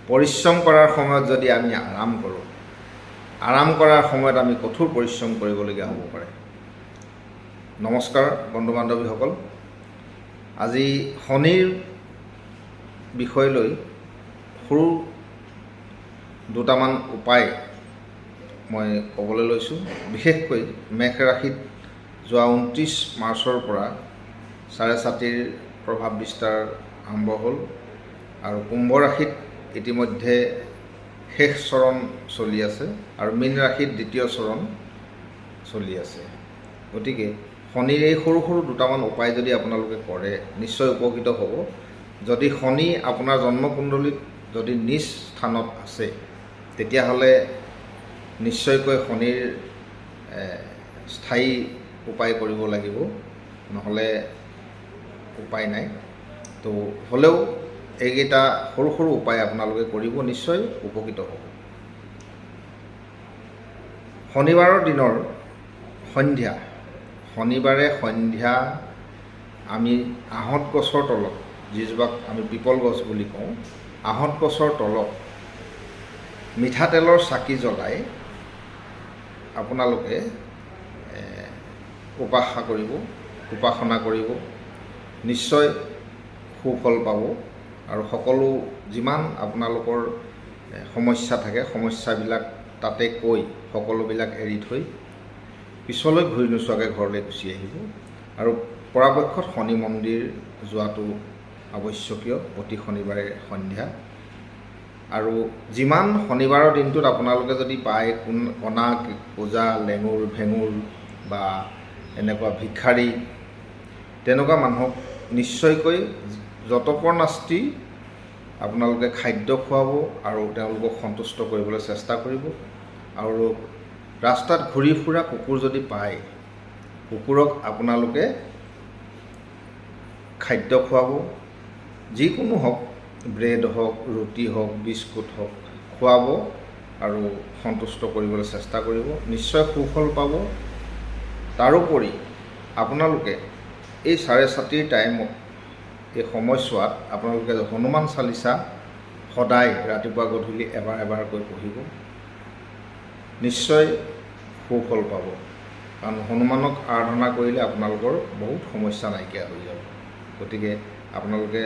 পৰিশ্ৰম কৰাৰ সময়ত যদি আমি আৰাম কৰোঁ, আৰাম কৰাৰ সময়ত আমি কঠোৰ পৰিশ্ৰম কৰিবলগীয়া হ'ব পাৰে। নমস্কাৰ বন্ধু বান্ধৱীসকল, আজি শনিৰ বিষয় লৈ সৰু দুটামান উপায় মই ক'বলৈ লৈছোঁ। বিশেষকৈ মেঘ ৰাশিত যোৱা 29 মাৰ্চৰ পৰা চাৰে ছাতিৰ প্ৰভাৱ বিস্তাৰ আৰম্ভ হ'ল আৰু কুম্ভ ৰাশিত ইতিমধ্যে শেষ চৰণ চলি আছে আৰু মীন ৰাশিত দ্বিতীয় চৰণ চলি আছে। গতিকে শনিৰ এই সৰু সৰু দুটামান উপায় যদি আপোনালোকে কৰে নিশ্চয় উপকৃত হ'ব। যদি শনি আপোনাৰ জন্মকুণ্ডলীত যদি নিজ স্থানত আছে তেতিয়াহ'লে নিশ্চয়কৈ শনিৰ স্থায়ী উপায় কৰিব লাগিব, নহ'লে উপায় নাই। তো হ'লেও এইকেইটা সৰু সৰু উপায় আপোনালোকে কৰিব, নিশ্চয় উপকৃত হ'ব। শনিবাৰৰ দিনৰ সন্ধ্যা, শনিবাৰে সন্ধ্যা আমি আহঁত গছৰ তলত, যিজোপাক আমি পিপল গছ বুলি কওঁ, আহঁত গছৰ তলত মিঠাতেলৰ চাকি জ্বলাই আপোনালোকে উপাসনা কৰিব, নিশ্চয় সুফল পাব। আৰু সকলো যিমান আপোনালোকৰ সমস্যা থাকে সমস্যাবিলাক তাতে কৈ সকলোবিলাক এৰি থৈ পিছলৈ ঘূৰি নোচোৱাকৈ ঘৰলৈ গুচি আহিব। আৰু পৰাপক্ষত শনি মন্দিৰ যোৱাটো আৱশ্যকীয় প্ৰতি শনিবাৰে সন্ধ্যা। আৰু যিমান শনিবাৰৰ দিনটোত আপোনালোকে যদি পায় কণা, কোজা, লেঙুৰ, ভেঙুৰ বা এনেকুৱা ভিক্ষাৰী তেনেকুৱা মানুহক নিশ্চয়কৈ যতপৰ নাস্তি আপোনালোকে খাদ্য খুৱাব আৰু তেওঁলোকক সন্তুষ্ট কৰিবলৈ চেষ্টা কৰিব। আৰু ৰাস্তাত ঘূৰি ফুৰা কুকুৰ যদি পায়, কুকুৰক আপোনালোকে খাদ্য খুৱাব, যিকোনো হওক, ব্ৰেড হওক, ৰুটি হওক, বিস্কুট হওক, খুৱাব আৰু সন্তুষ্ট কৰিবলৈ চেষ্টা কৰিব, নিশ্চয় সুফল পাব। তাৰোপৰি আপোনালোকে এই চাৰে ছাতিৰ টাইমত, এই সময়ছোৱাত আপোনালোকে হনুমান চালিচা সদায় ৰাতিপুৱা গধূলি এবাৰকৈ পঢ়িব, নিশ্চয় সুফল পাব। কাৰণ হনুমানক আৰাধনা কৰিলে আপোনালোকৰ বহুত সমস্যা নাইকিয়া হৈ যাব। গতিকে আপোনালোকে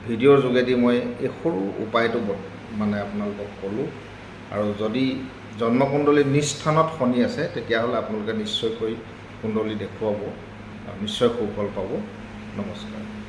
ভিডিঅ'ৰ যোগেদি মই এই সৰু উপায়টো আপোনালোকক ক'লোঁ। আৰু যদি জন্মকুণ্ডলীৰ নিজ স্থানত শনি আছে তেতিয়াহ'লে আপোনালোকে নিশ্চয়কৈ কুণ্ডলী দেখুৱাব আৰু নিশ্চয় সুফল পাব। নমস্কাৰ।